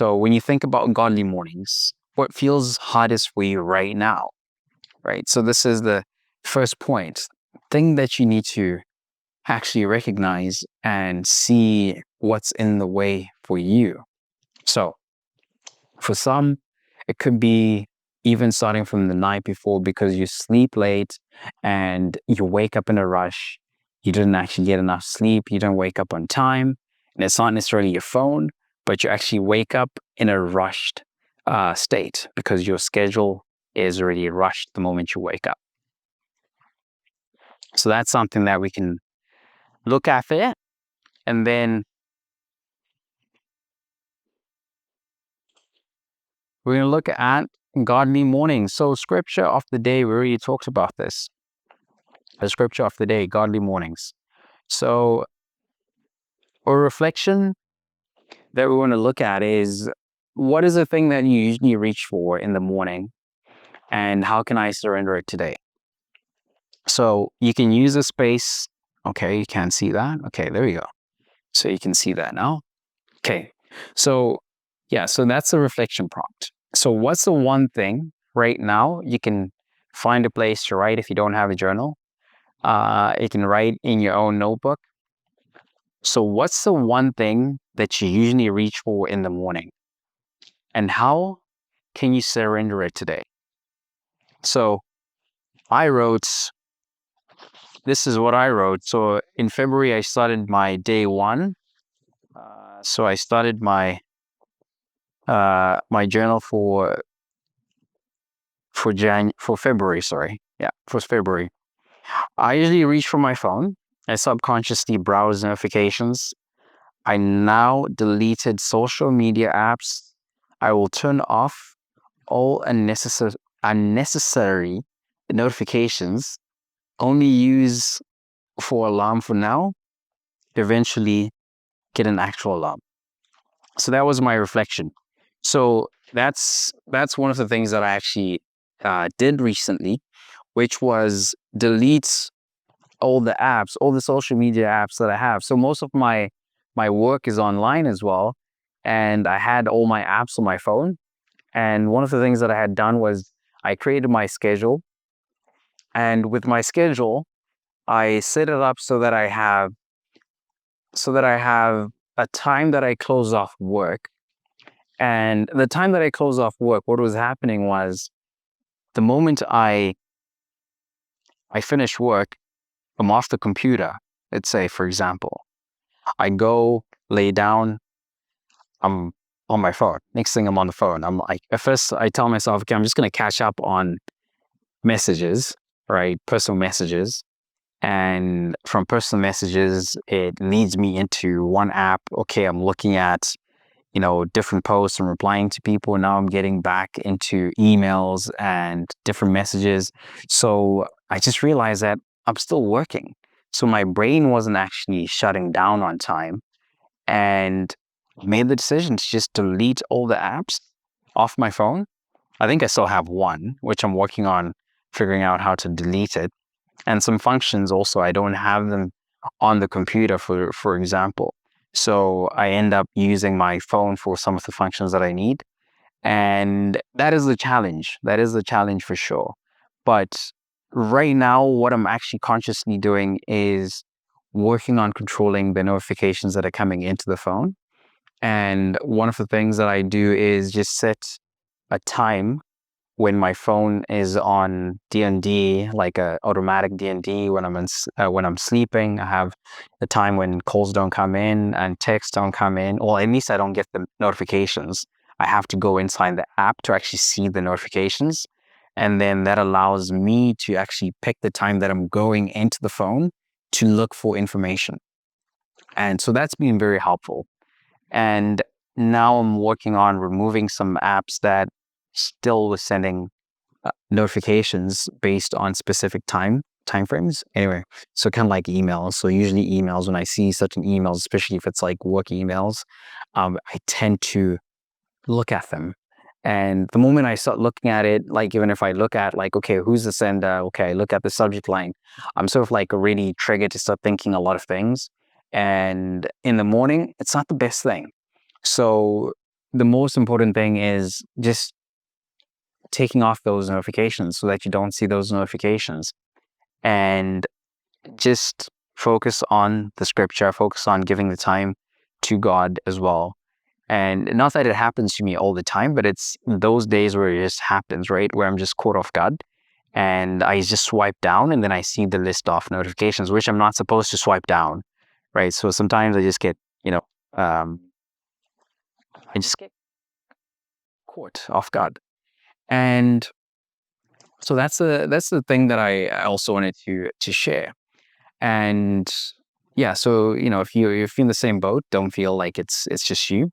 So when you think about godly mornings, what feels hardest for you right now, right? So this is the first point, thing that you need to actually recognize and see what's in the way for you. So for some, it could be even starting from the night before because you sleep late and you wake up in a rush. You didn't actually get enough sleep. You don't wake up on time. And it's not necessarily your phone, but you actually wake up in a rushed state because your schedule is already rushed the moment you wake up. So that's something that we can look at there. And then we're going to look at godly mornings. So scripture of the day, we already talked about this. The scripture of the day, godly mornings. So a reflection that we want to look at is, what is the thing that you usually reach for in the morning and how can I surrender it today? So you can use a space. Okay, you can't see that. Okay, there you go. So you can see that now. Okay, so yeah, so that's the reflection prompt. So what's the one thing right now you can find a place to write if you don't have a journal? You can write in your own notebook. So what's the one thing that you usually reach for in the morning? And how can you surrender it today? So this is what I wrote. So in February, I started my day one. So I started my journal for February, sorry. Yeah, for February. I usually reach for my phone. I subconsciously browse notifications. I now deleted social media apps. I will turn off all unnecessary notifications. Only use for alarm for now. Eventually get an actual alarm. So that was my reflection. So that's one of the things that I actually did recently, which was delete all the apps, all the social media apps that I have. So most of my work is online as well. And I had all my apps on my phone. And one of the things that I had done was I created my schedule. And with my schedule, I set it up so that I have a time that I close off work. And the time that I close off work, what was happening was the moment I finish work, I'm off the computer. Let's say, for example, I go lay down, I'm on my phone. Next thing I'm on the phone. I'm like, at first I tell myself, okay, I'm just going to catch up on messages, right? Personal messages. And from personal messages, it leads me into one app. Okay, I'm looking at, different posts and replying to people. Now I'm getting back into emails and different messages. So I just realized that I'm still working. So my brain wasn't actually shutting down on time, and made the decision to just delete all the apps off my phone. I think I still have one, which I'm working on figuring out how to delete it. And some functions also, I don't have them on the computer, for example. So I end up using my phone for some of the functions that I need. And that is the challenge. That is the challenge for sure. But right now, what I'm actually consciously doing is working on controlling the notifications that are coming into the phone. And one of the things that I do is just set a time when my phone is on D&D, like a automatic D&D when I'm sleeping. I have the time when calls don't come in and texts don't come in, or at least I don't get the notifications. I have to go inside the app to actually see the notifications. And then that allows me to actually pick the time that I'm going into the phone to look for information. And so that's been very helpful. And now I'm working on removing some apps that still was sending notifications based on specific time frames. Anyway, so kind of like emails. So usually emails, when I see such an email, especially if it's like work emails, I tend to look at them. And the moment I start looking at it, like even if I look at like, okay, who's the sender? Okay, I look at the subject line. I'm sort of like already triggered to start thinking a lot of things. And in the morning, it's not the best thing. So the most important thing is just taking off those notifications so that you don't see those notifications, and just focus on the scripture, focus on giving the time to God as well. And not that it happens to me all the time, but it's those days where it just happens, right? Where I'm just caught off guard and I just swipe down and then I see the list of notifications, which I'm not supposed to swipe down, right? So sometimes I just get, I just get caught off guard. And so that's the thing that I also wanted to share. And yeah, so if you're in the same boat, don't feel like it's just you.